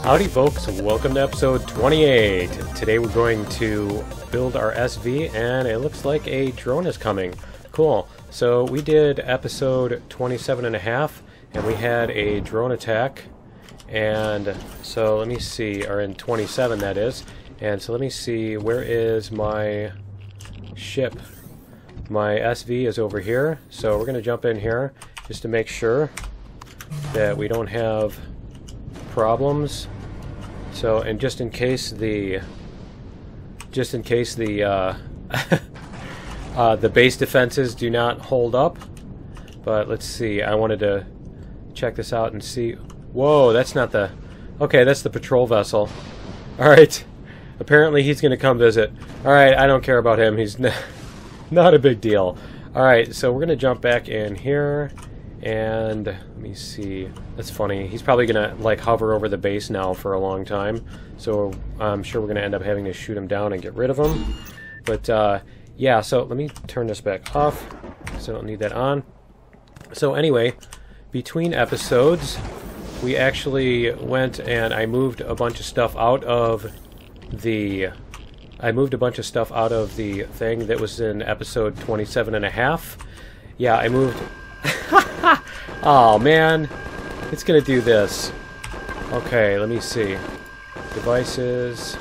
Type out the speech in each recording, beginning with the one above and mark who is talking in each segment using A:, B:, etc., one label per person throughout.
A: Howdy folks, welcome to episode 28. Today we're going to build our SV and it looks like a drone is coming. Cool. So we did episode 27.5 and we had a drone attack. And so let me see, or in 27 that is. And so let me see, where is my ship? My SV is over here. So we're going to jump in here just to make sure that we don't have problems. So, and just in case the the base defenses do not hold up. But let's see, I wanted to check this out and see. Whoa, that's not the... Okay, that's the patrol vessel. Alright, apparently he's going to come visit. Alright, I don't care about him, he's not a big deal. Alright, so we're going to jump back in here. And let me see, that's funny, he's probably gonna like hover over the base now for a long time, so I'm sure we're gonna end up having to shoot him down and get rid of him. But yeah, so let me turn this back off so I don't need that on. So anyway, between episodes we actually went and I moved a bunch of stuff out of the thing that was in episode 27.5. Yeah, I moved... Oh man, it's gonna do this. Okay, let me see. Devices.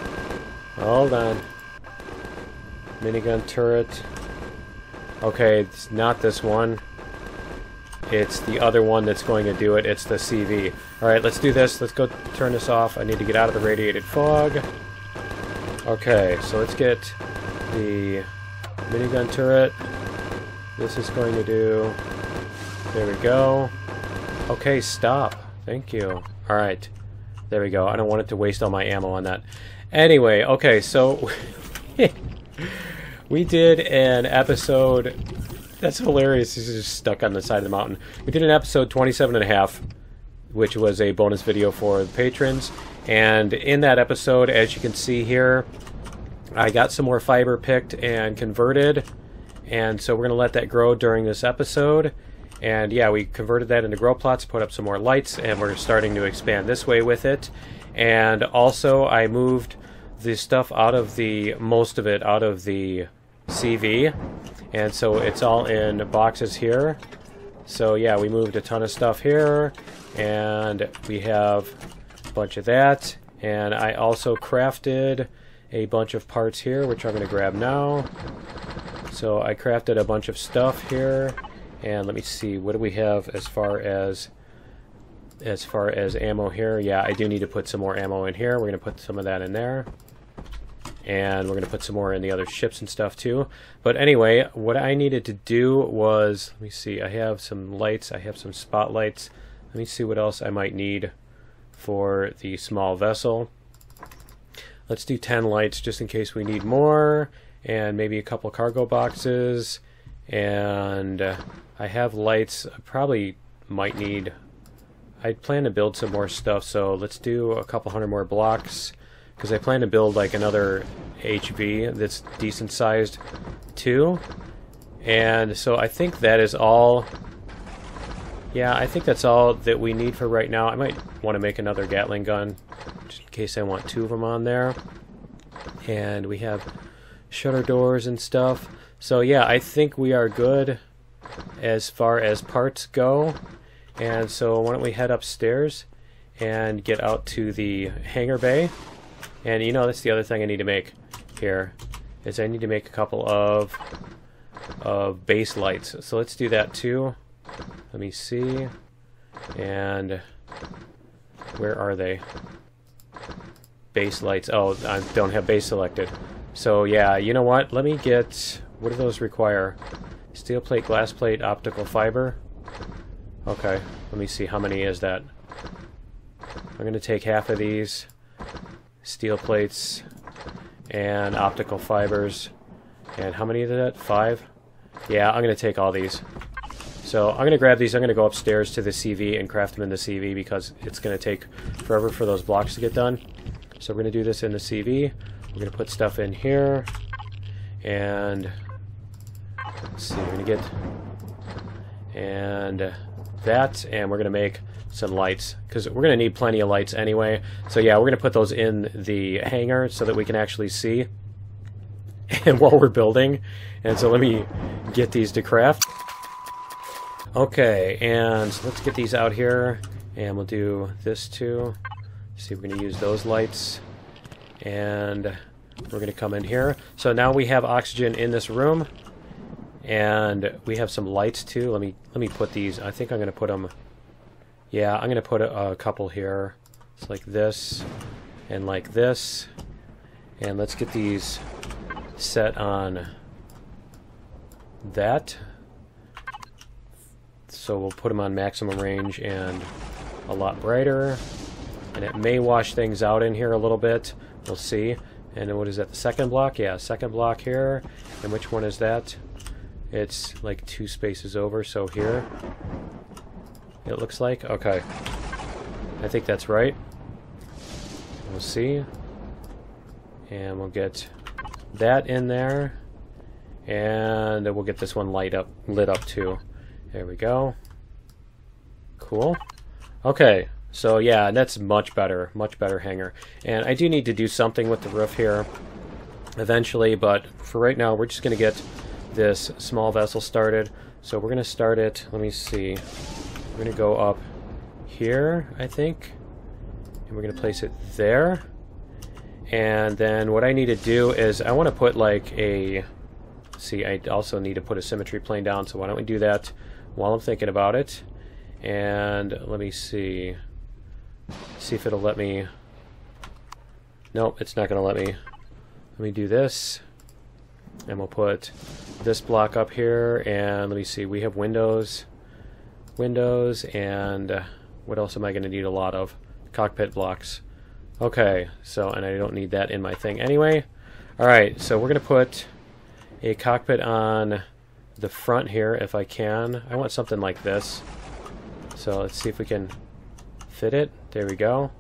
A: Hold on. Minigun turret. Okay, it's not this one. It's the other one that's going to do it. It's the CV. Alright, let's do this. Let's go turn this off. I need to get out of the radiated fog. Okay, so let's get the minigun turret. This is going to do... There we go. Okay, stop. Thank you. Alright. There we go. I don't want it to waste all my ammo on that. Anyway, okay, so... we did an episode... That's hilarious. This is just stuck on the side of the mountain. We did an episode 27.5, which was a bonus video for the patrons. And in that episode, as you can see here, I got some more fiber picked and converted. And so we're going to let that grow during this episode. And yeah, we converted that into grow plots, put up some more lights, and we're starting to expand this way with it. And also I moved the stuff out of the, most of it out of the CV. And so it's all in boxes here. So yeah, we moved a ton of stuff here, and we have a bunch of that. And I also crafted a bunch of parts here, which I'm going to grab now. So I crafted a bunch of stuff here. And let me see, what do we have as far as ammo here? Yeah, I do need to put some more ammo in here. We're going to put some of that in there. And we're going to put some more in the other ships and stuff too. But anyway, what I needed to do was, let me see, I have some lights, I have some spotlights. Let me see what else I might need for the small vessel. Let's do 10 lights just in case we need more. And maybe a couple cargo boxes. And I have lights. I probably might need... I plan to build some more stuff, so let's do a couple hundred more blocks. Because I plan to build like another HV that's decent sized too. And so I think that is all... Yeah, I think that's all that we need for right now. I might want to make another Gatling gun, just in case I want 2 of them on there. And we have shutter doors and stuff. So yeah, I think we are good as far as parts go. And so why don't we head upstairs and get out to the hangar bay. And you know, that's the other thing I need to make here, is I need to make a couple of base lights. So let's do that too. Let me see. And where are they? Base lights. Oh, I don't have base selected. So yeah, you know what? Let me get... What do those require? Steel plate, glass plate, optical fiber. Okay, let me see, how many is that? I'm going to take half of these steel plates and optical fibers. And how many is that? 5? Yeah, I'm going to take all these. So I'm going to grab these, I'm going to go upstairs to the CV and craft them in the CV because it's going to take forever for those blocks to get done. So we're going to do this in the CV. We're going to put stuff in here. And let's see, we're going to get and that, and we're going to make some lights, because we're going to need plenty of lights anyway. So yeah, we're going to put those in the hangar so that we can actually see and while we're building. And so let me get these to craft. Okay, and let's get these out here, and we'll do this too. See, we're going to use those lights, and we're going to come in here. So now we have oxygen in this room, and we have some lights too. Let me put these. I think I'm going to put them. Yeah, I'm going to put a couple here. It's like this and like this, and let's get these set on that. So we'll put them on maximum range and a lot brighter, and it may wash things out in here a little bit. We'll see. And then what is that, the second block? Yeah, second block here. And which one is that? It's like 2 spaces over, so here it looks like. Okay, I think that's right. We'll see. And we'll get that in there, and then we'll get this one lit up too. There we go. Cool. Okay, so yeah, that's much better hangar. And I do need to do something with the roof here eventually, but for right now we're just going to get this small vessel started. So we're going to start it, let me see, we're going to go up here, I think, and we're going to place it there. And then what I need to do is I want to put like a, see, I also need to put a symmetry plane down, so why don't we do that while I'm thinking about it. And let me see if it'll let me. Nope, it's not going to let me. Let me do this, and we'll put this block up here, and let me see, we have windows, and what else am I going to need a lot of? Cockpit blocks. Okay, so, and I don't need that in my thing anyway. Alright, so we're going to put a cockpit on the front here if I can. I want something like this. So let's see if we can fit it. There we go.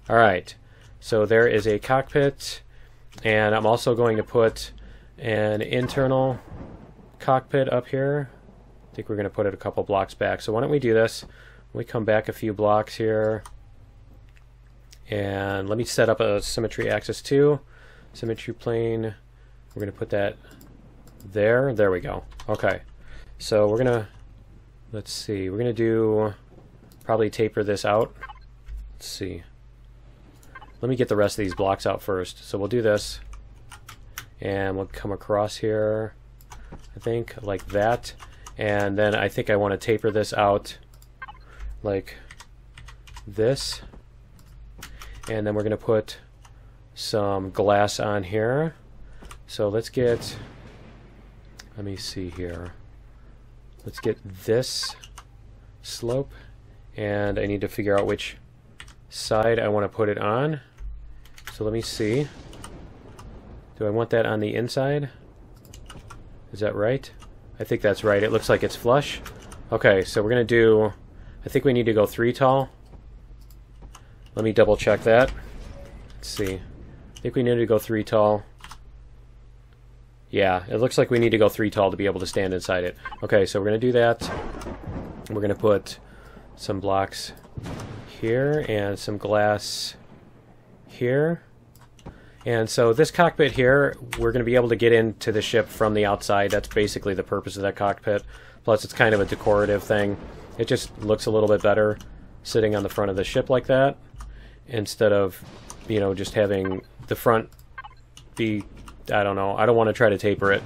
A: Alright, so there is a cockpit, and I'm also going to put an internal cockpit up here. I think we're going to put it a couple blocks back. So why don't we do this? We come back a few blocks here, and let me set up a symmetry axis too. Symmetry plane. We're going to put that there. There we go. Okay. So we're going to, let's see, we're going to do, probably taper this out. Let's see. Let me get the rest of these blocks out first. So we'll do this, and we'll come across here, I think, like that. And then I think I want to taper this out like this. And then we're going to put some glass on here. So let's get, let me see here. Let's get this slope, and I need to figure out which side I want to put it on. So let me see. Do I want that on the inside? Is that right? I think that's right. It looks like it's flush. Okay, so we're going to do, I think we need to go 3 tall. Let me double check that. Let's see. I think we need to go 3 tall. Yeah, it looks like we need to go 3 tall to be able to stand inside it. Okay, so we're going to do that. We're going to put some blocks here and some glass here. And so this cockpit here, we're going to be able to get into the ship from the outside. That's basically the purpose of that cockpit. Plus, it's kind of a decorative thing. It just looks a little bit better sitting on the front of the ship like that, instead of, you know, just having the front be, I don't know, I don't want to try to taper it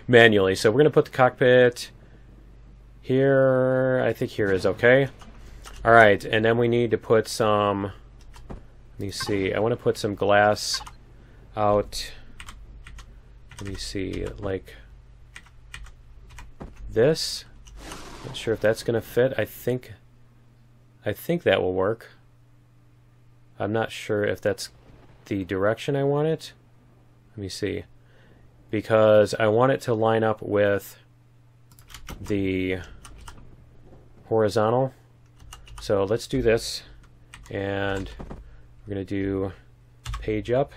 A: manually. So we're going to put the cockpit here. I think here is okay. Alright, and then we need to put some, let me see, I want to put some glass out, let me see, like this. Not sure if that's going to fit. I think that will work. I'm not sure if that's the direction I want it. Let me see. Because I want it to line up with the horizontal. So let's do this. And we're going to do page up.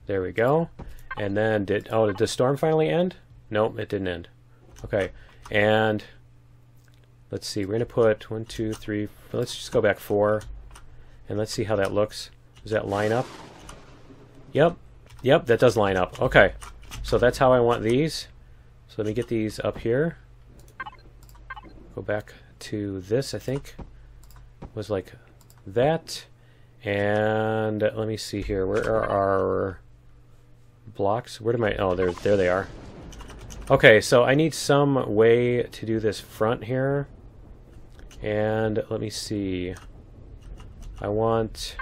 A: There we go. And then did the storm finally end? Nope, it didn't end. Okay. And let's see, we're going to put 1, 2, 3, let's just go back 4, and let's see how that looks. Does that line up? Yep, yep, that does line up. Okay, so that's how I want these. So let me get these up here. Go back to this, I think, was like that. And let me see here, where are our blocks? Where did my, oh, there they are. Okay, so I need some way to do this front here. And let me see. I want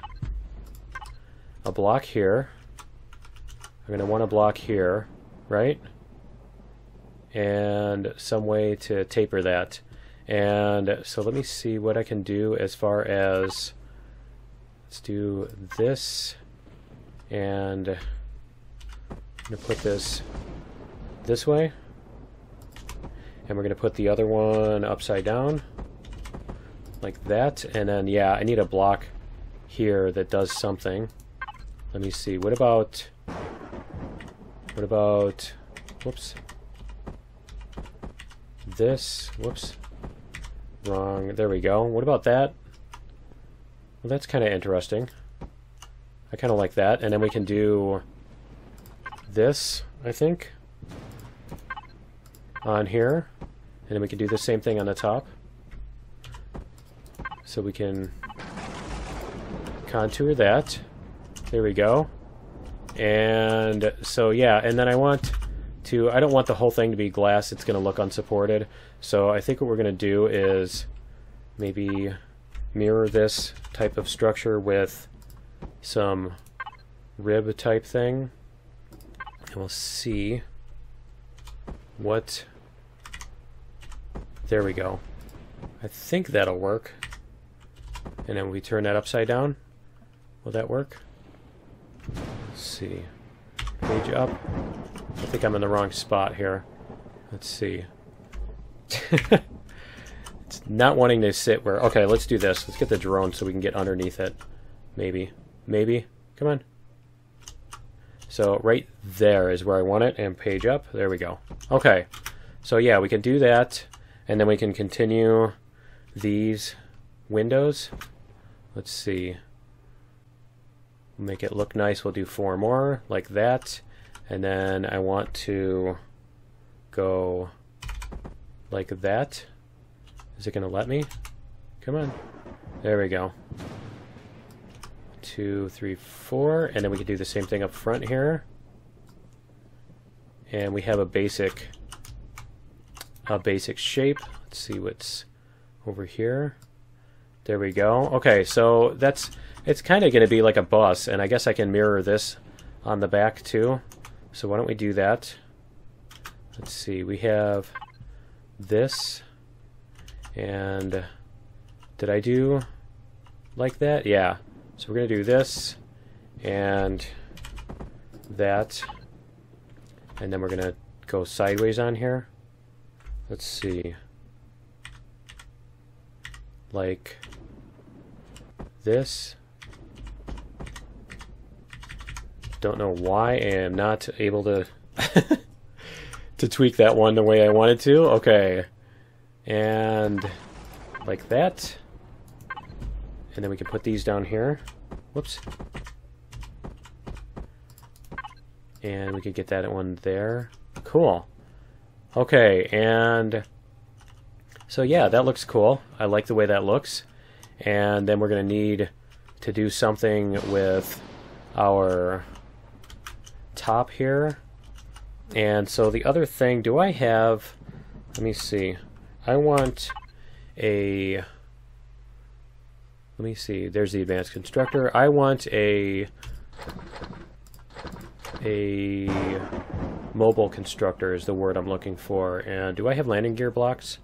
A: a block here. I'm going to want a block here, right? And some way to taper that. And so let me see what I can do as far as, let's do this. And I'm going to put this way. And we're going to put the other one upside down. Like that. And then, yeah, I need a block here that does something. Let me see. What about, whoops. This, whoops. Wrong. There we go. What about that? Well, that's kind of interesting. I kind of like that. And then we can do this, I think, on here. And then we can do the same thing on the top. So we can contour that. There we go. And so, yeah, and then I don't want the whole thing to be glass. It's going to look unsupported. So I think what we're going to do is maybe mirror this type of structure with some rib type thing. And we'll see what... There we go. I think that'll work. And then we turn that upside down. Will that work? Let's see. Page up. I think I'm in the wrong spot here. Let's see. It's not wanting to sit where... Okay, let's do this. Let's get the drone so we can get underneath it. Maybe. Maybe. Come on. So right there is where I want it. And page up. There we go. Okay. So yeah, we can do that. And then we can continue these windows. Let's see. Make it look nice. We'll do 4 more like that. And then I want to go like that. Is it going to let me? Come on. There we go. 2, 3, 4. And then we can do the same thing up front here. And we have a basic shape. Let's see what's over here. There we go. Okay, so it's kind of going to be like a bus, and I guess I can mirror this on the back too. So why don't we do that? Let's see, we have this, and did I do like that? Yeah. So we're going to do this and that, and then we're going to go sideways on here. Let's see. Like this. Don't know why I am not able to to tweak that one the way I wanted to. Okay. And like that. And then we can put these down here. Whoops. And we could get that one there. Cool. Okay, and so yeah, that looks cool. I like the way that looks. And then we're going to need to do something with our top here. And so the other thing, do I have, let me see. I want a, let me see, there's the advanced constructor. I want a mobile constructor is the word I'm looking for. And do I have landing gear blocks?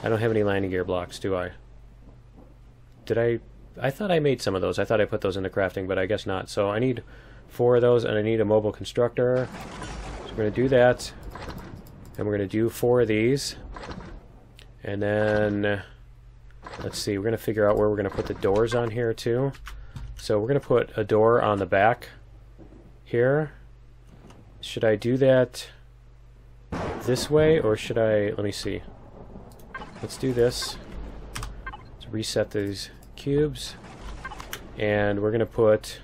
A: I don't have any landing gear blocks, do I? Did I thought I made some of those. I thought I put those into crafting, but I guess not. So I need 4 of those, and I need a mobile constructor. So we're going to do that. And we're going to do 4 of these. And then, let's see, we're going to figure out where we're going to put the doors on here too. So we're going to put a door on the back here. Should I do that this way, or should I, let me see. let's do this. Let's reset these cubes. And we're going to put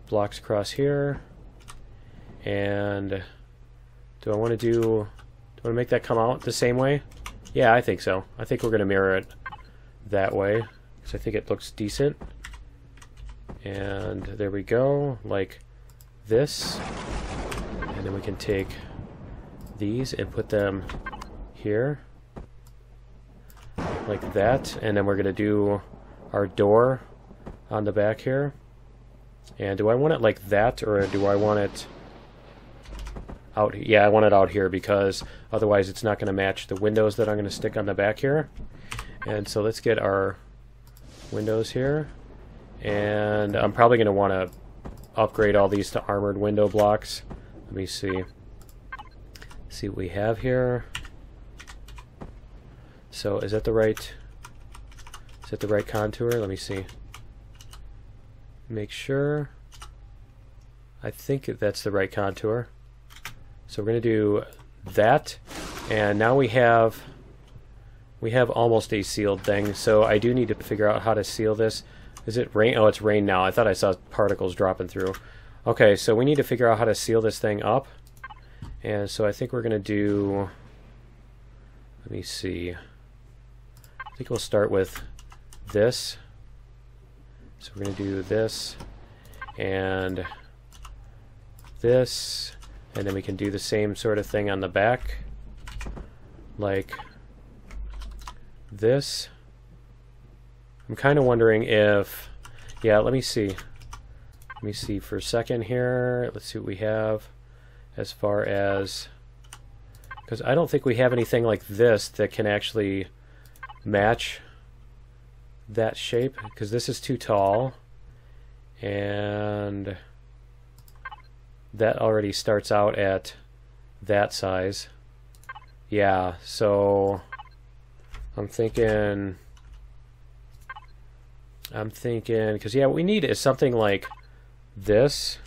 A: blocks across here. And do I want to make that come out the same way? Yeah, I think so. I think we're going to mirror it that way, because I think it looks decent. And there we go, like this. And then we can take these and put them here, like that. And then we're going to do our door on the back here. And do I want it like that, or do I want it out? Yeah, I want it out here, because otherwise it's not going to match the windows that I'm going to stick on the back here. And so let's get our windows here. And I'm probably going to want to upgrade all these to armored window blocks. Let me see what we have here. So is that the right contour? Let me see. Make sure. I think that's the right contour. So we're going to do that, and now we have almost a sealed thing. So I do need to figure out how to seal this. Is it rain? Oh, it's rain now. I thought I saw particles dropping through. Okay, so we need to figure out how to seal this thing up. And so I think we're going to do, let me see. I think we'll start with this. So we're going to do this and this. And then we can do the same sort of thing on the back, like this. I'm kind of wondering if, yeah, let me see. Let me see for a second here. Let's see what we have as far as, because I don't think we have anything like this that can actually match that shape, because this is too tall. And that already starts out at that size. Yeah, so I'm thinking, because yeah, what we need is something like this.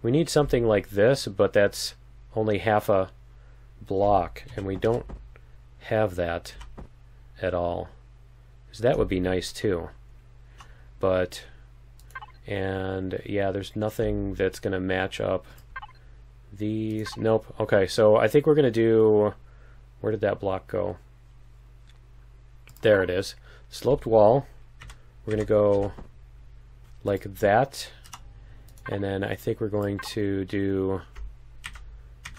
A: We need something like this, but that's only half a block, and we don't have that at all. So that would be nice too. But, and yeah, there's nothing that's going to match up these. Nope. Okay, so I think we're going to do, where did that block go? There it is. Sloped wall. We're going to go like that. And then I think we're going to do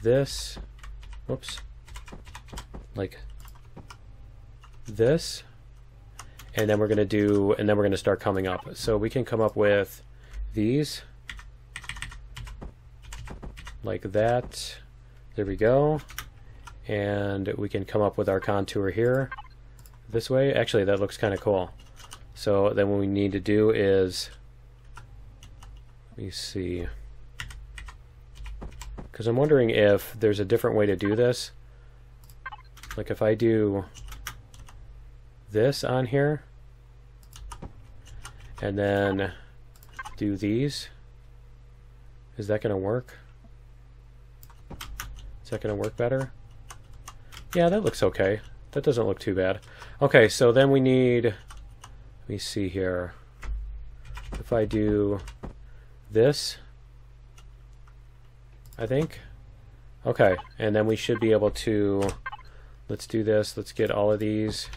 A: this. Whoops. Like this. And then we're going to do, and then we're going to start coming up. So we can come up with these. Like that. There we go. And we can come up with our contour here. This way. Actually, that looks kind of cool. So then what we need to do is, let me see, because I'm wondering if there's a different way to do this. Like if I do this on here and then do these, is that going to work? Is that going to work better? Yeah, that looks okay. That doesn't look too bad. Okay, so then we need, let me see here. If I do this, I think. Okay, and then we should be able to, let's do this. Let's get all of these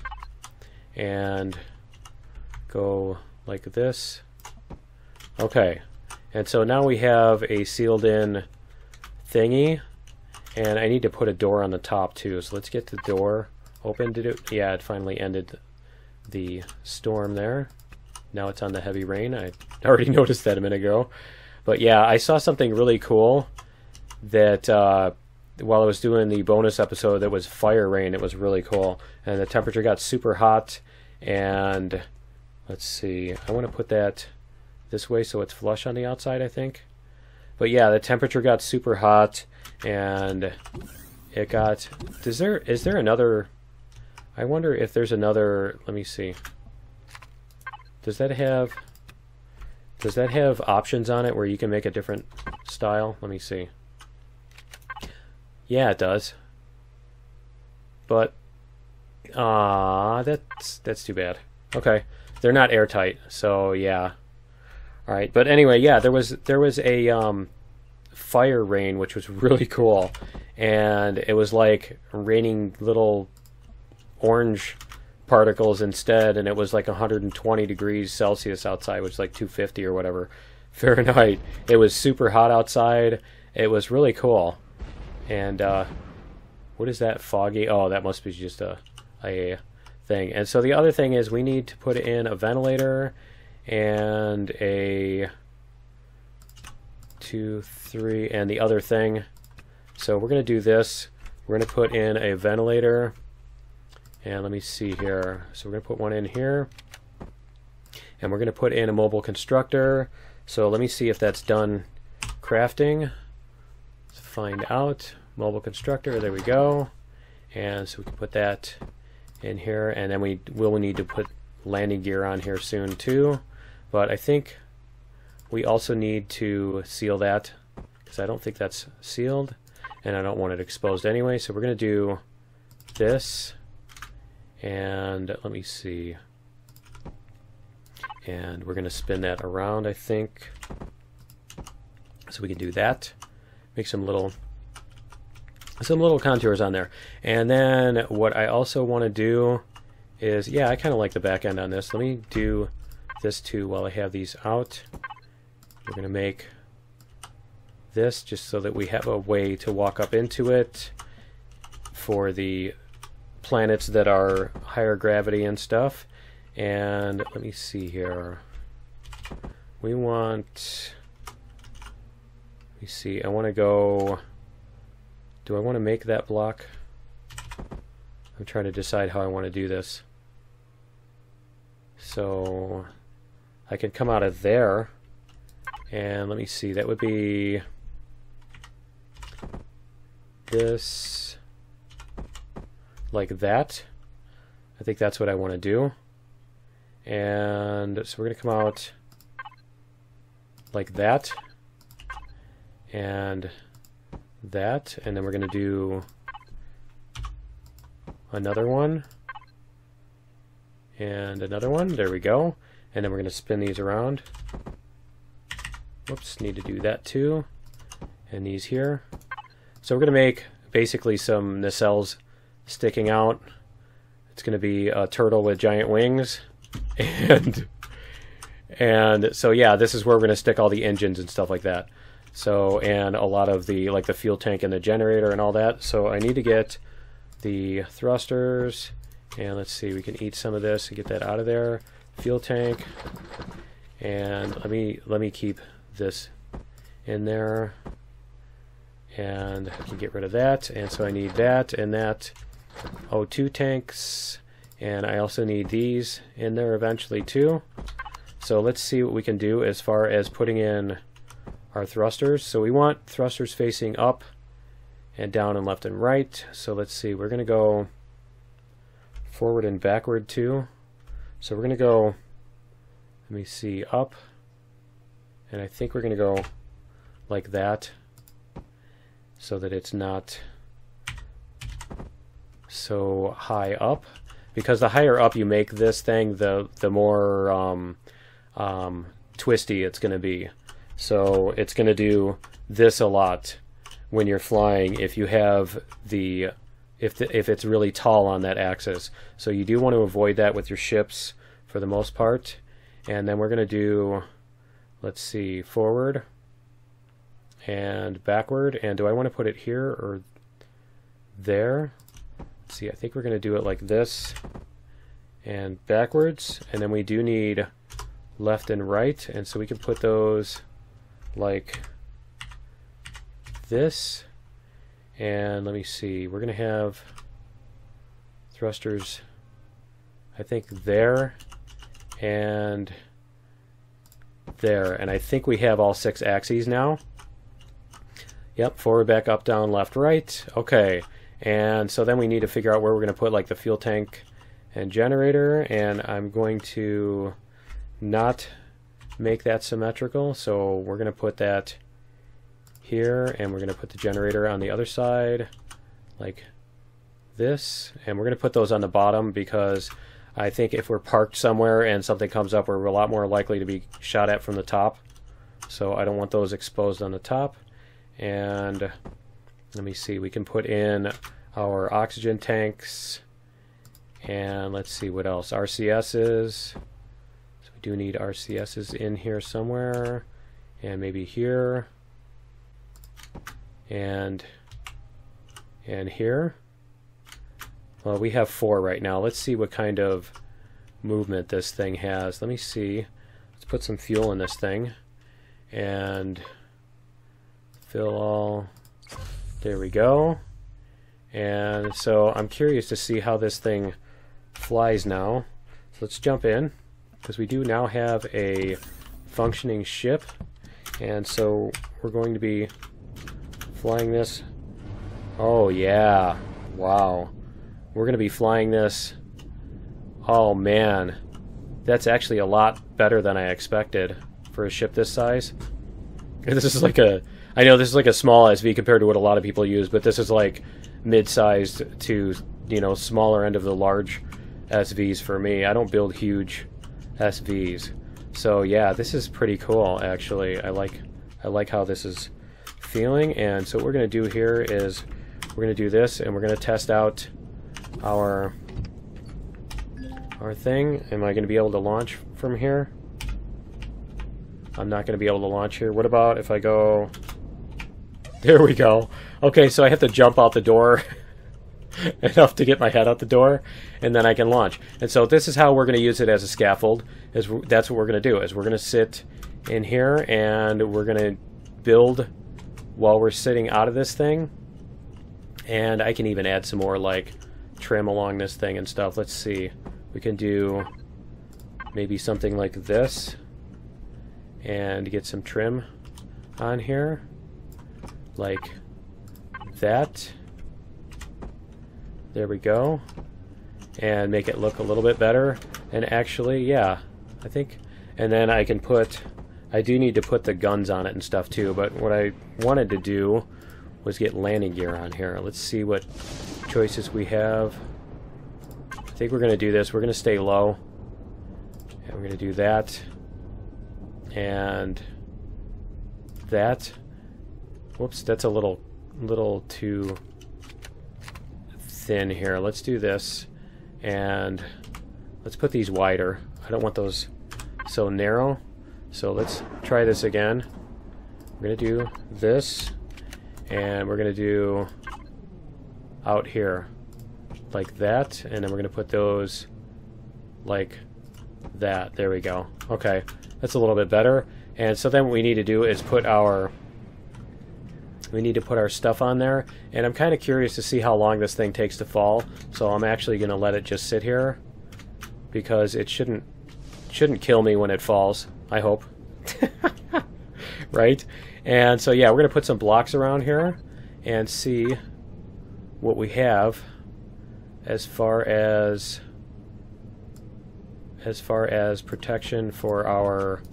A: and go like this. Okay, and so now we have a sealed in thingy, and I need to put a door on the top too. So let's get the door open. Did it? Yeah, it finally ended the storm there. Now it's on the heavy rain. I already noticed that a minute ago. But yeah, I saw something really cool that while I was doing the bonus episode that was fire rain. It was really cool. And the temperature got super hot. And let's see. I want to put that this way so it's flush on the outside, I think. But yeah, the temperature got super hot. And it got... Is there another... I wonder if there's another... Let me see. Does that have options on it where you can make a different style? Let me see. Yeah, it does. But That's too bad. Okay, they're not airtight, so yeah. All right, but anyway, yeah, there was a fire rain, which was really cool, and it was like raining little orange particles instead, and it was like 120 degrees Celsius outside, which is like 250 or whatever Fahrenheit. It was super hot outside. It was really cool. And what is that foggy? Oh, that must be just a thing. And so the other thing is we need to put in a ventilator and a 2, 3, and the other thing. So we're going to do this. We're going to put in a ventilator. And let me see here. So we're going to put one in here. And we're going to put in a mobile constructor. So let me see if that's done crafting. Let's find out. Mobile constructor, there we go. And so we can put that in here. And then we will need to put landing gear on here soon too. But I think we also need to seal that, because I don't think that's sealed. And I don't want it exposed anyway. So we're going to do this. And let me see. And we're going to spin that around, I think. So we can do that. Make some little contours on there. And then what I also want to do is, yeah, I kind of like the back end on this. Let me do this too while I have these out. We're going to make this just so that we have a way to walk up into it for the planets that are higher gravity and stuff. And let me see here. We want, let me see, I want to go, do I want to make that block? I'm trying to decide how I want to do this. So I can come out of there, and let me see, that would be this, like that. I think that's what I want to do. And so we're going to come out like that, and that, and then we're going to do another one, and another one. There we go. And then we're going to spin these around. Whoops, need to do that too. And these here. So we're going to make basically some nacelles sticking out. It's going to be a turtle with giant wings. And so yeah, this is where we're going to stick all the engines and stuff like that. So, and a lot of the, like the fuel tank and the generator and all that. So I need to get the thrusters, and let's see, we can eat some of this and get that out of there. Fuel tank, and let me keep this in there, and I can get rid of that. And so I need that and that. O2 tanks, and I also need these in there eventually too. So let's see what we can do as far as putting in our thrusters. So we want thrusters facing up and down and left and right. So let's see, we're going to go forward and backward too. So we're going to go, let me see, up, and I think we're going to go like that so that it's not so high up, because the higher up you make this thing, the more twisty it's going to be. So it's going to do this a lot when you're flying if you have the if it's really tall on that axis. So you do want to avoid that with your ships for the most part. And then we're going to do, let's see, forward and backward. And do I want to put it here or there? Let's see, I think we're going to do it like this and backwards. And then we do need left and right, and so we can put those like this. And let me see, we're going to have thrusters, I think there and there, and I think we have all 6 axes now. Yep, forward, back, up, down, left, right. Okay, and so then we need to figure out where we're going to put like the fuel tank and generator, and I'm going to not make that symmetrical, so we're going to put that here, and we're going to put the generator on the other side like this, and we're going to put those on the bottom because I think if we're parked somewhere and something comes up, we're a lot more likely to be shot at from the top. So I don't want those exposed on the top. And let me see, we can put in our oxygen tanks, and let's see what else. RCSs. So we do need RCSs in here somewhere, and maybe here, and here. Well, we have 4 right now. Let's see what kind of movement this thing has. Let me see. Let's put some fuel in this thing and fill all. There we go. And so I'm curious to see how this thing flies now. So let's jump in, because we do now have a functioning ship. And so we're going to be flying this. Oh yeah, wow. We're going to be flying this. Oh man, that's actually a lot better than I expected for a ship this size. This is like a, I know this is like a small SV compared to what a lot of people use, but this is like mid-sized to, you know, smaller end of the large SVs for me. I don't build huge SVs. So yeah, this is pretty cool actually. I like how this is feeling. And so what we're going to do here is we're going to do this, and we're going to test out our thing. Am I going to be able to launch from here? I'm not going to be able to launch here. What about if I go... There we go. Okay, so I have to jump out the door enough to get my head out the door, and then I can launch. And so this is how we're going to use it as a scaffold. That's what we're going to do, is we're going to sit in here, and we're going to build while we're sitting out of this thing. And I can even add some more, like, trim along this thing and stuff. Let's see. We can do maybe something like this and get some trim on here like that. There we go. And make it look a little bit better. And actually, yeah, I think, and then I can put, I do need to put the guns on it and stuff too, but what I wanted to do was get landing gear on here. Let's see what choices we have. I think we're going to do this. We're going to stay low. And we're going to do that. And that. Whoops, that's a little too thin here. Let's do this. And let's put these wider. I don't want those so narrow. So let's try this again. We're going to do this. And we're going to do out here like that, and then we're going to put those like that. There we go. Okay, that's a little bit better. And so then what we need to do is put our stuff on there, and I'm kind of curious to see how long this thing takes to fall, so I'm actually going to let it just sit here because it shouldn't kill me when it falls, I hope. Right? And so yeah, we're going to put some blocks around here and see what we have as far as protection for our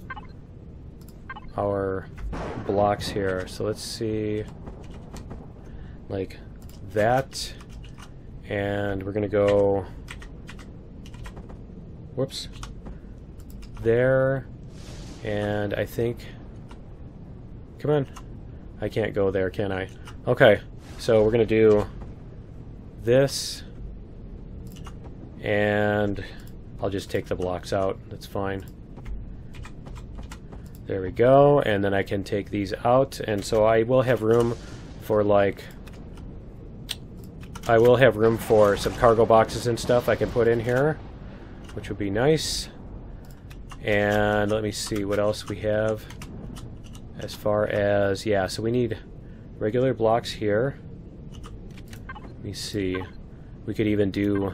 A: blocks here. So let's see, like that, and we're going to go, whoops, there, and I think, come on, I can't go there, can I? Okay, so we're going to do this, and I'll just take the blocks out, that's fine. There we go, and then I can take these out, and so I will have room for, like, I will have room for some cargo boxes and stuff I can put in here, which would be nice. And let me see what else we have as far as, yeah, so we need regular blocks here. Let me see, we could even do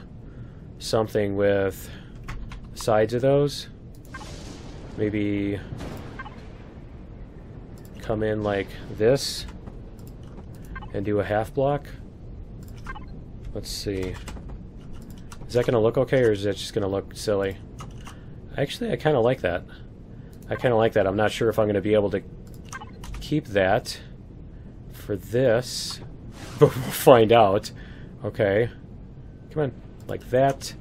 A: something with the sides of those. Maybe come in like this and do a half block. Let's see, is that gonna look okay, or is that just gonna look silly? Actually, I kind of like that. I'm not sure if I'm gonna be able to keep that for this, but we'll find out. Okay, Come on, like that.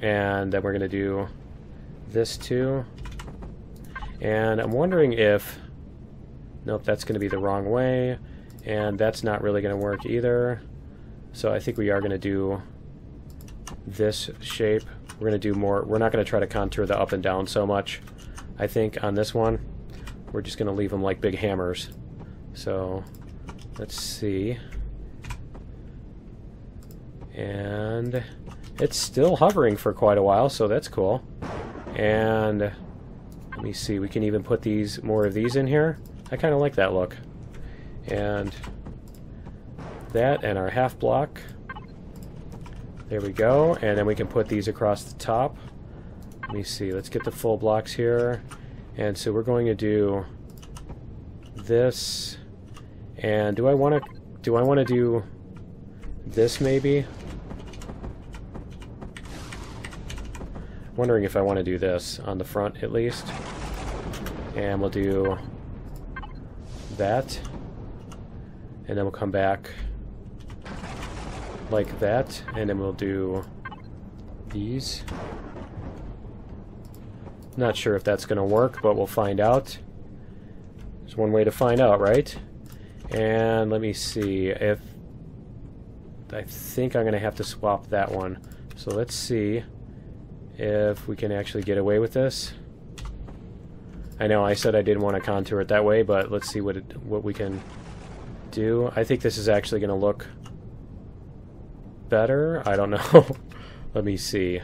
A: And then we're going to do this too. And I'm wondering if... Nope, that's going to be the wrong way. And that's not really going to work either. So I think we are going to do this shape. We're going to do more... We're not going to try to contour the up and down so much. I think on this one, we're just going to leave them like big hammers. So, let's see. And it's still hovering for quite a while, so that's cool. And let me see, we can even put these more of these in here. I kind of like that look. And that and our half block. There we go. And then we can put these across the top. Let me see, let's get the full blocks here. And so we're going to do this. And do I want to do this maybe? Wondering if I want to do this on the front at least. And we'll do that. And then we'll come back like that. And then we'll do these. Not sure if that's going to work, but we'll find out. There's one way to find out, right? And let me see if... I think I'm going to have to swap that one. So let's see if we can actually get away with this. I know I said I didn't want to contour it that way, but let's see what we can do. I think this is actually going to look better. I don't know. Let me see.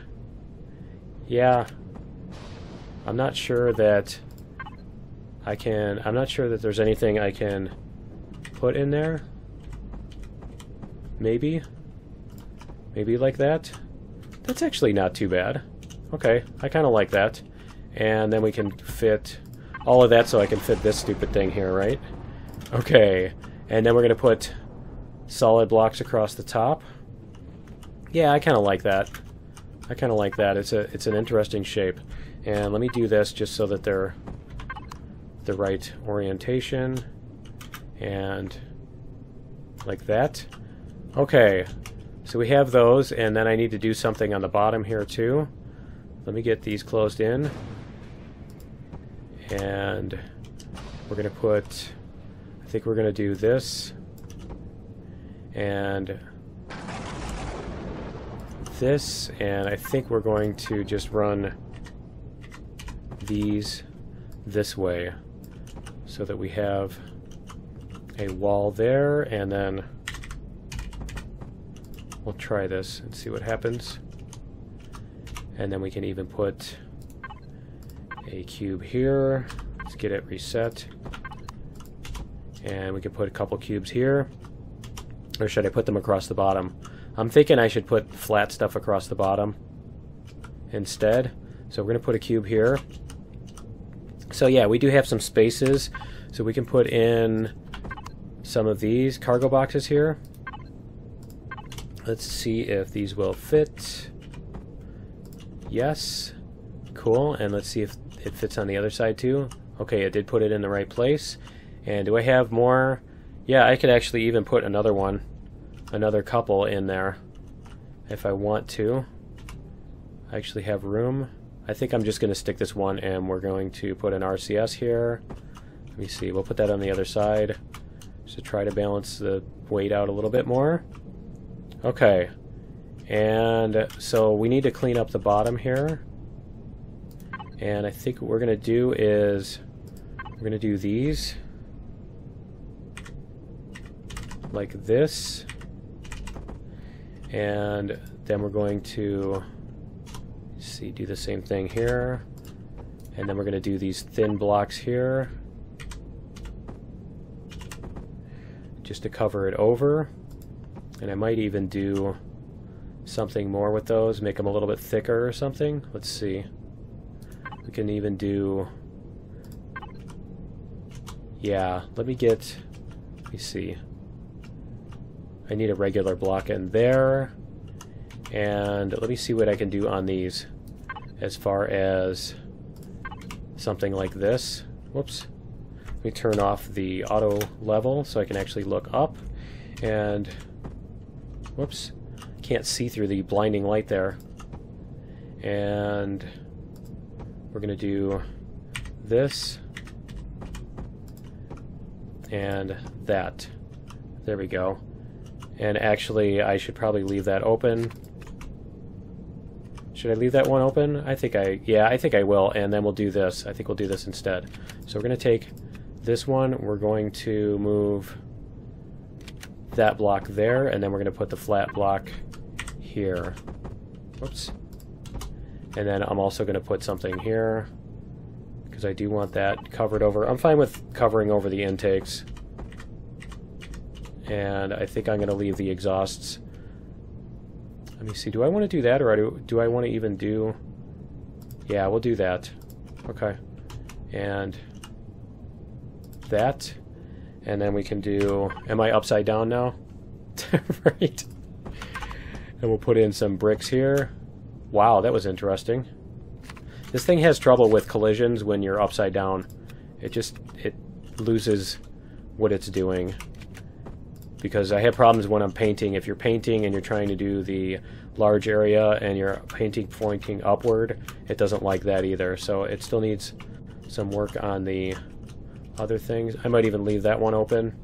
A: Yeah. I'm not sure that I can... I'm not sure that there's anything I can put in there. Maybe. Maybe like that. That's actually not too bad. Okay, I kind of like that. And then we can fit all of that so I can fit this stupid thing here, right? Okay, and then we're going to put solid blocks across the top. Yeah, I kind of like that. I kind of like that. It's an interesting shape. And let me do this just so that they're the right orientation. And like that. Okay, so we have those, and then I need to do something on the bottom here too. Let me get these closed in. And we're going to put, I think we're going to do this. And this, and I think we're going to just run these this way so that we have a wall there, and then we'll try this and see what happens. And then we can even put a cube here. Let's get it reset. And we can put a couple cubes here. Or should I put them across the bottom? I'm thinking I should put flat stuff across the bottom instead. So we're going to put a cube here. So yeah, we do have some spaces. So we can put in some of these cargo boxes here. Let's see if these will fit. Yes. Cool. And let's see if it fits on the other side too. Okay, it did put it in the right place. And do I have more? Yeah, I could actually even put another one, another couple in there if I want to. I actually have room. I think I'm just going to stick this one, and we're going to put an RCS here. Let me see. We'll put that on the other side just to try to balance the weight out a little bit more. Okay, and so we need to clean up the bottom here. And I think what we're going to do is we're going to do these like this. And then we're going to see, do the same thing here. And then we're going to do these thin blocks here just to cover it over. And I might even do something more with those, make them a little bit thicker or something. Let's see. We can even do... Yeah, let me see. I need a regular block in there. And let me see what I can do on these as far as something like this. Whoops. Let me turn off the auto level so I can actually look up. And whoops. can't see through the blinding light there. And we're going to do this and that. There we go. And actually, I should probably leave that open. Should I leave that one open? I think I will, and then we'll do this. I think we'll do this instead. So we're going to take this one, we're going to move that block there, and then we're going to put the flat block here. Whoops. And then I'm also going to put something here, because I do want that covered over. I'm fine with covering over the intakes. And I think I'm going to leave the exhausts. Let me see, do I want to do that, or do I want to even do... Yeah, we'll do that. Okay. And that. And then we can do... Am I upside down now? Right. And we'll put in some bricks here. Wow, that was interesting. This thing has trouble with collisions when you're upside down. It loses what it's doing. Because I have problems when I'm painting. If you're painting and you're trying to do the large area and you're painting pointing upward, it doesn't like that either. So it still needs some work on the other things. I might even leave that one open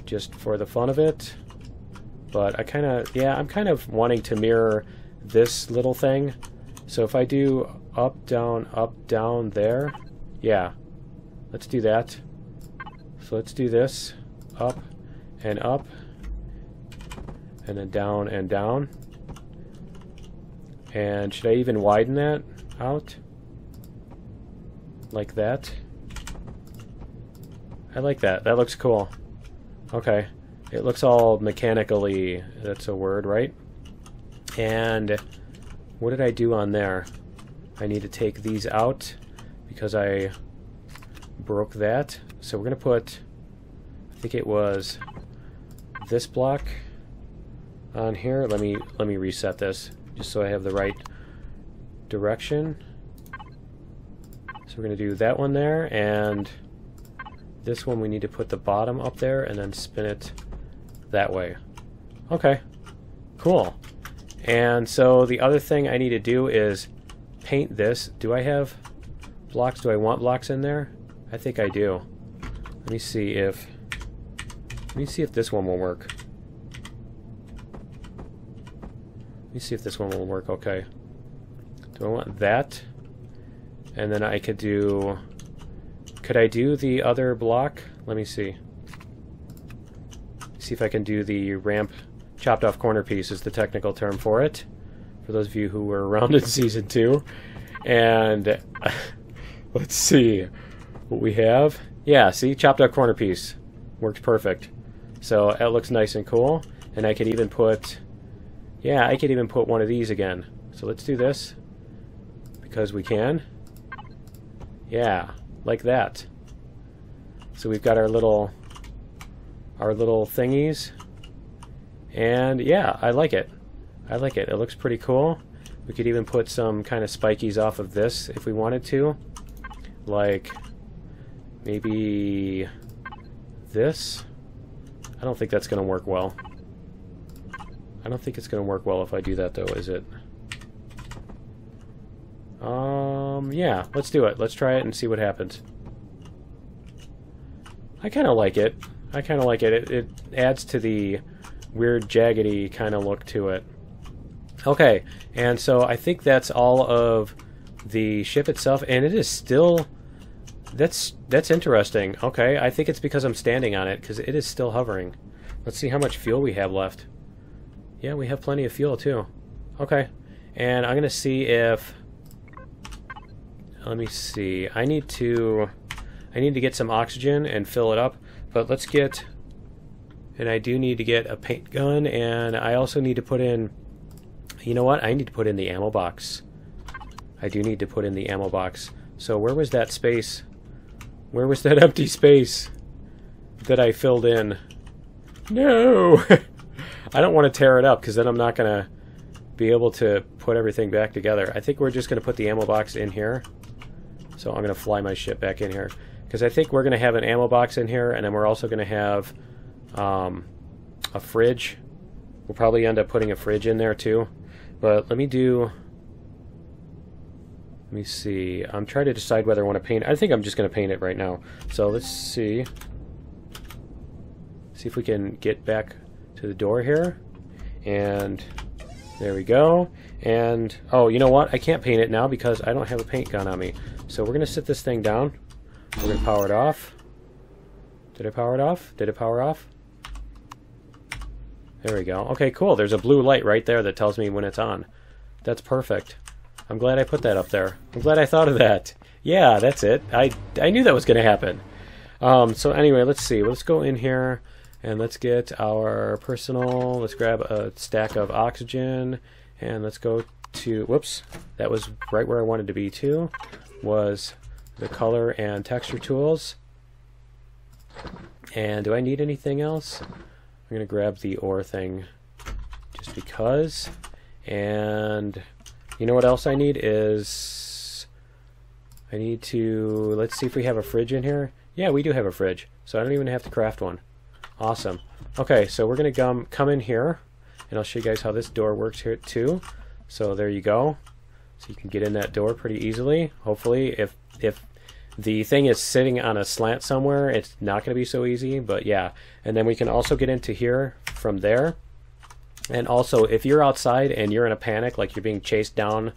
A: just for the fun of it. But I'm kind of wanting to mirror this little thing. So if I do up, down there, yeah, let's do that. So let's do this, up, and up, and then down and down. And should I even widen that out? Like that? I like that. That looks cool. Okay. It looks all mechanically, that's a word, right? And what did I do on there? I need to take these out because I broke that. So we're going to put, I think it was this block on here. Let me reset this just so I have the right direction. So we're going to do that one there, and this one we need to put the bottom up there and then spin it that way. Okay, cool. And so the other thing I need to do is paint this. Do I have blocks? Do I want blocks in there? I think I do. Let me see if this one will work. Let me see if this one will work. Okay. Do I want that? And then I could do... Could I do the other block? Let me see. See if I can do the ramp. Chopped off corner piece is the technical term for it, for those of you who were around in Season 2. And let's see what we have. Yeah, see? Chopped off corner piece. Works perfect. So it looks nice and cool. And I could even put... Yeah, I could even put one of these again. So let's do this, because we can. Yeah, like that. So we've got our little thingies. And yeah, I like it. I like it. It looks pretty cool. We could even put some kind of spikies off of this if we wanted to. Like maybe this. I don't think that's going to work well. I don't think it's going to work well if I do that though, is it? Yeah, let's do it. Let's try it and see what happens. I kind of like it. I kind of like it. It adds to the weird jaggedy kind of look to it. Okay, and so I think that's all of the ship itself, and it is still... That's interesting. Okay, I think it's because I'm standing on it, because it is still hovering. Let's see how much fuel we have left. Yeah, we have plenty of fuel too. Okay, and I'm going to see if... Let me see. I need to get some oxygen and fill it up, but let's get... And I do need to get a paint gun, and I also need to put in... You know what? I need to put in the ammo box. I do need to put in the ammo box. So where was that space? Where was that empty space that I filled in? No! I don't want to tear it up, because then I'm not going to be able to put everything back together. I think we're just going to put the ammo box in here. So I'm going to fly my ship back in here. Because I think we're going to have an ammo box in here, and then we're also going to have a fridge We'll probably end up putting a fridge in there too. But let me see. I'm trying to decide whether I want to paint. I think I'm just going to paint it right now. So let's see. See if we can get back to the door here. And there we go. And, oh, you know what? I can't paint it now because I don't have a paint gun on me. So we're going to sit this thing down. We're going to power it off. Did I power it off? Did it power off? There we go. Okay, cool. There's a blue light right there that tells me when it's on. That's perfect. I'm glad I put that up there. I'm glad I thought of that. Yeah, that's it. I knew that was going to happen. So anyway, let's see. Let's go in here and let's get our personal. Let's grab a stack of oxygen and let's go to, whoops, that was right where I wanted to be too, was the color and texture tools. And do I need anything else? I'm going to grab the ore thing just because. And you know what else I need is, I need to, let's see if we have a fridge in here. Yeah, we do have a fridge, so I don't even have to craft one. Awesome. Okay, so we're going to come in here, and I'll show you guys how this door works here too. So there you go. So you can get in that door pretty easily. Hopefully, if the thing is sitting on a slant somewhere, it's not going to be so easy, but yeah. And then we can also get into here from there. And also, if you're outside and you're in a panic, like you're being chased down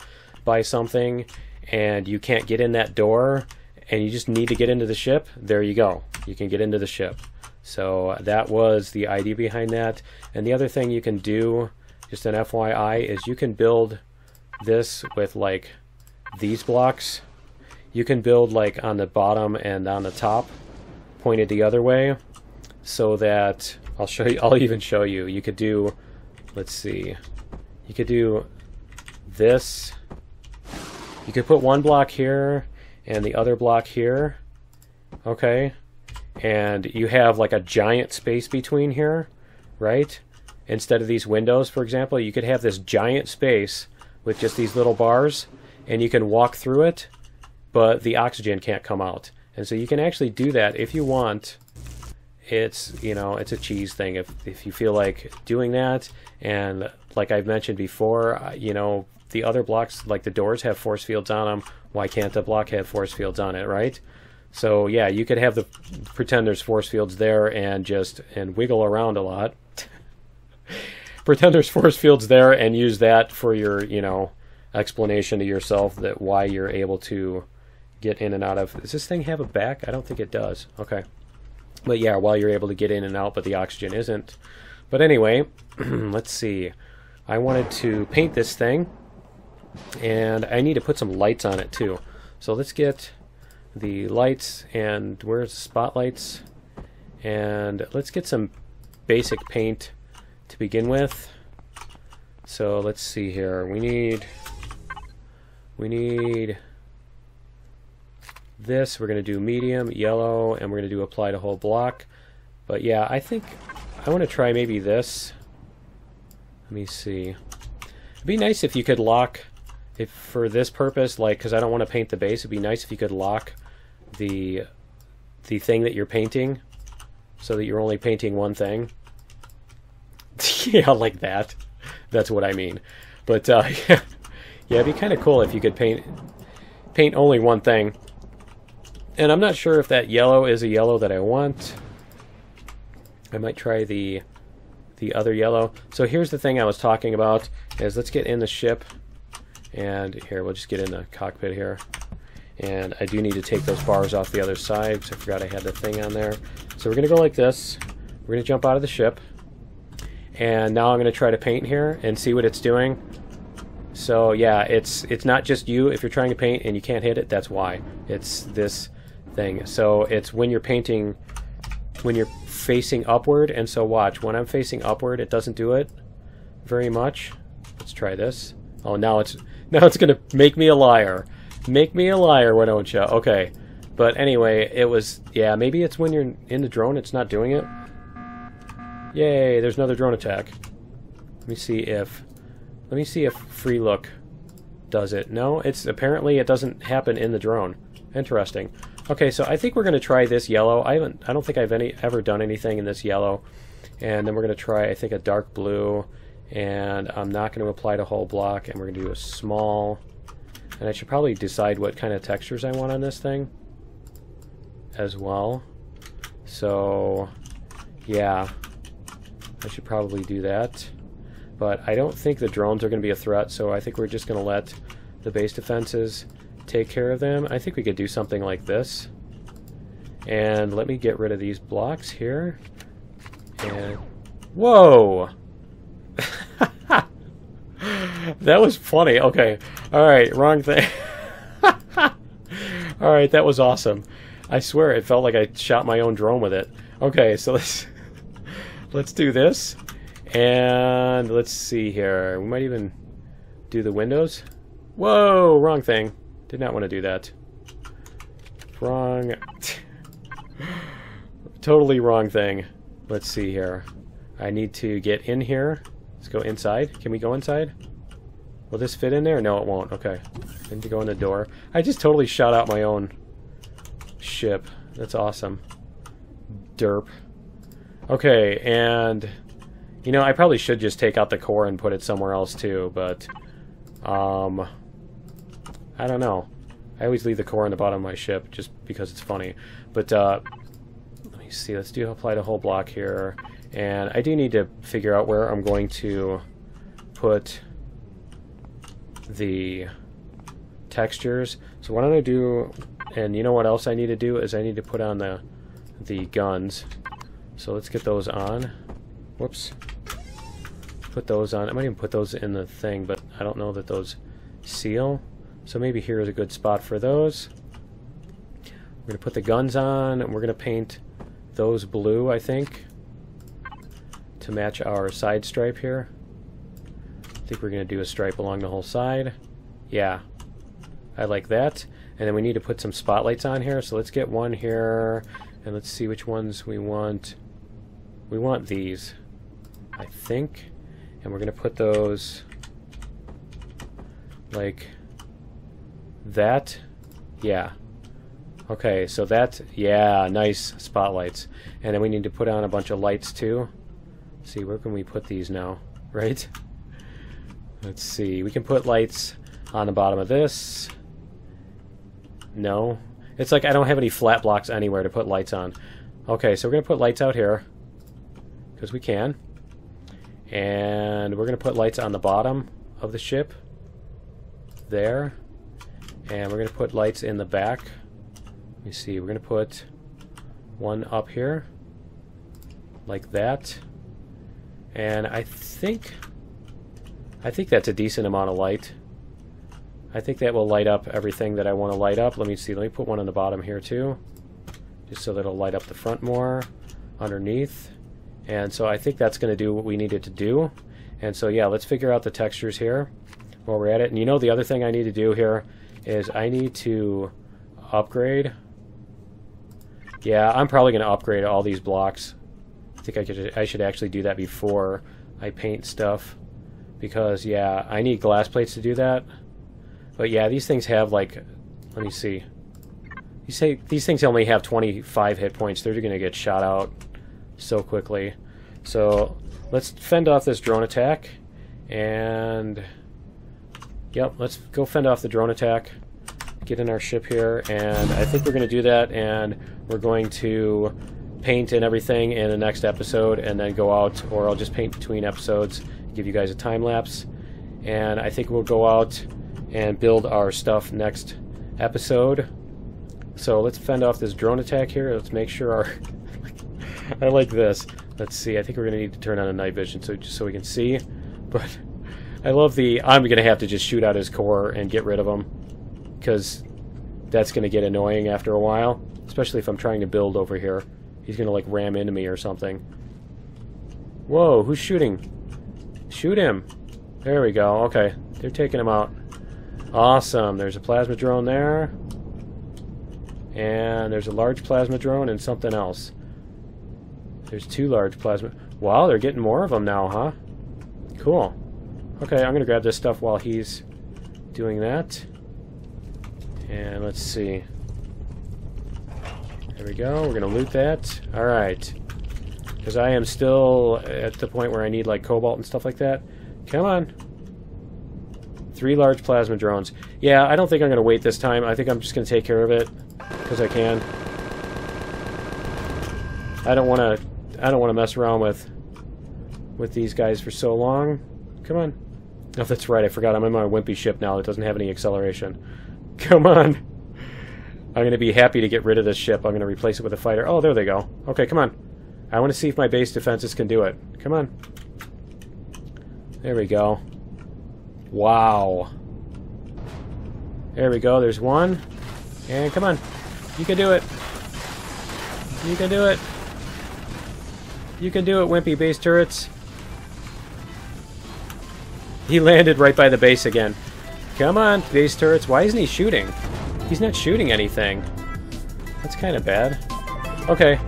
A: by something, and you can't get in that door, and you just need to get into the ship, there you go. You can get into the ship. So that was the idea behind that. And the other thing you can do, just an FYI, is you can build this with like these blocks. You can build like on the bottom and on the top, pointed the other way, so that I'll show you. I'll even show you. You could do, let's see, you could do this. You could put one block here and the other block here. Okay, and you have like a giant space between here, right? Instead of these windows, for example, you could have this giant space with just these little bars, and you can walk through it, but the oxygen can't come out. And so you can actually do that if you want. It's, you know, it's a cheese thing if you feel like doing that. And like I've mentioned before, you know, the other blocks, like the doors, have force fields on them. Why can't the block have force fields on it, right? So yeah, you could have the pretend there's force fields there and just wiggle around a lot. Pretend there's force fields there and use that for your, you know, explanation to yourself that why you're able to get in and out of. Does this thing have a back? I don't think it does. Okay. But yeah, while you're able to get in and out, but the oxygen isn't. But anyway, let's see. I wanted to paint this thing, and I need to put some lights on it too. So let's get the lights, and where's the spotlights? And let's get some basic paint to begin with. So let's see here. We need this. We're going to do medium, yellow, and we're going to do apply to whole block. But yeah, I think I want to try maybe this. Let me see. It'd be nice if you could lock, if for this purpose, like, because I don't want to paint the base, it'd be nice if you could lock the thing that you're painting so that you're only painting one thing. Yeah, like that. That's what I mean. But yeah, it'd be kind of cool if you could paint only one thing. And I'm not sure if that yellow is a yellow that I want. I might try the other yellow. So here's the thing I was talking about, is let's get in the ship. And here, we'll just get in the cockpit here. And I do need to take those bars off the other side, because I forgot I had the thing on there. So we're going to go like this. We're going to jump out of the ship. And now I'm going to try to paint here and see what it's doing. So yeah, it's not just you. If you're trying to paint and you can't hit it, that's why. It's this thing. So it's when you're painting, when you're facing upward. And so watch, when I'm facing upward, it doesn't do it very much. Let's try this. Oh, now it's gonna make me a liar. Make me a liar, why don't you? Okay. But anyway, it was, yeah, maybe it's when you're in the drone, it's not doing it. Yay, there's another drone attack. Let me see if free look does it. No, apparently it doesn't happen in the drone. Interesting. Okay, so I think we're gonna try this yellow. I don't think I've ever done anything in this yellow. And then we're going to try, I think, a dark blue. And I'm not going to apply the whole block, and we're going to do a small. And I should probably decide what kind of textures I want on this thing as well. So, yeah, I should probably do that. But I don't think the drones are going to be a threat, so I think we're just going to let the base defenses take care of them. I think we could do something like this. And let me get rid of these blocks here. And whoa! That was funny. Okay. Alright, wrong thing. Alright, that was awesome. I swear it felt like I shot my own drone with it. Okay, so let's do this. And let's see here. We might even do the windows. Whoa, wrong thing. Did not want to do that. Wrong. Totally wrong thing. Let's see here. I need to get in here. Let's go inside. Can we go inside? Will this fit in there? No, it won't. Okay. I need to go in the door. I just totally shot out my own ship. That's awesome. Derp. Okay, and you know, I probably should just take out the core and put it somewhere else too, but I don't know. I always leave the core on the bottom of my ship just because it's funny. But let me see. Let's do apply the whole block here. And I do need to figure out where I'm going to put the textures. So what I'm going to do, and you know what else I need to do, is I need to put on the guns. So let's get those on. Whoops. Put those on. I might even put those in the thing, but I don't know that those seal. So maybe here is a good spot for those. We're going to put the guns on, and we're going to paint those blue, I think, to match our side stripe here. I think we're going to do a stripe along the whole side. Yeah, I like that. And then we need to put some spotlights on here, so let's get one here, and let's see which ones we want. We want these, I think, and we're going to put those like that. Yeah. Okay, so that's, yeah, nice spotlights. And then we need to put on a bunch of lights too. Let's see, where can we put these now, right? Let's see, we can put lights on the bottom of this. No. It's like I don't have any flat blocks anywhere to put lights on. Okay, so we're going to put lights out here, because we can. And we're going to put lights on the bottom of the ship. There. And we're going to put lights in the back. Let me see, we're going to put one up here, like that. And I think that's a decent amount of light. I think that will light up everything that I want to light up. Let me see, let me put one on the bottom here too, just so that it'll light up the front more, underneath. And so I think that's going to do what we needed to do. And so yeah, let's figure out the textures here while we're at it. And you know, the other thing I need to do here is I need to upgrade. Yeah, I'm probably going to upgrade all these blocks. I think I should actually do that before I paint stuff, because yeah, I need glass plates to do that. But yeah, these things have like, let me see. These things only have 25 hit points. They're going to get shot out so quickly. So let's fend off this drone attack, and yep, let's go fend off the drone attack. Get in our ship here, and I think we're going to do that, and we're going to paint and everything in the next episode, and then go out, or I'll just paint between episodes, give you guys a time lapse, and I think we'll go out and build our stuff next episode. So let's fend off this drone attack here. Let's make sure our I like this. Let's see, I think we're going to need to turn on a night vision just so we can see, but I love the, I'm going to have to just shoot out his core and get rid of him, because that's going to get annoying after a while, especially if I'm trying to build over here. He's going to like ram into me or something. Whoa, who's shooting? Shoot him. There we go. Okay, they're taking him out. Awesome. There's a plasma drone there. And there's a large plasma drone and something else. There's two large plasma... Wow, they're getting more of them now, huh? Cool. Okay, I'm going to grab this stuff while he's doing that. And let's see. There we go. We're going to loot that. Alright. Because I am still at the point where I need like cobalt and stuff like that. Come on. 3 large plasma drones. Yeah, I don't think I'm going to wait this time. I think I'm just going to take care of it because I can. I don't want to mess around with these guys for so long. Come on. Oh, that's right. I forgot. I'm in my wimpy ship now. It doesn't have any acceleration. Come on. I'm going to be happy to get rid of this ship. I'm going to replace it with a fighter. Oh, there they go. Okay, come on. I want to see if my base defenses can do it. Come on. There we go. Wow. There we go. There's one. And come on. You can do it. You can do it. You can do it, wimpy base turrets. He landed right by the base again. Come on, base turrets. Why isn't he shooting? He's not shooting anything. That's kind of bad. Okay.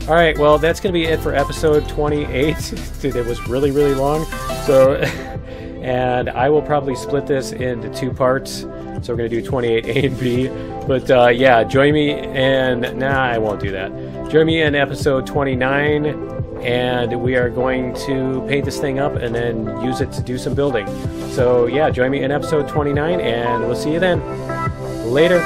A: Alright, well, that's going to be it for episode 28. Dude, it was really, really long. So, and I will probably split this into 2 parts. So we're going to do 28A and B. But, yeah, join me in... Nah, I won't do that. Join me in episode 29, and we are going to paint this thing up and then use it to do some building. So, yeah, join me in episode 29, and we'll see you then. Later.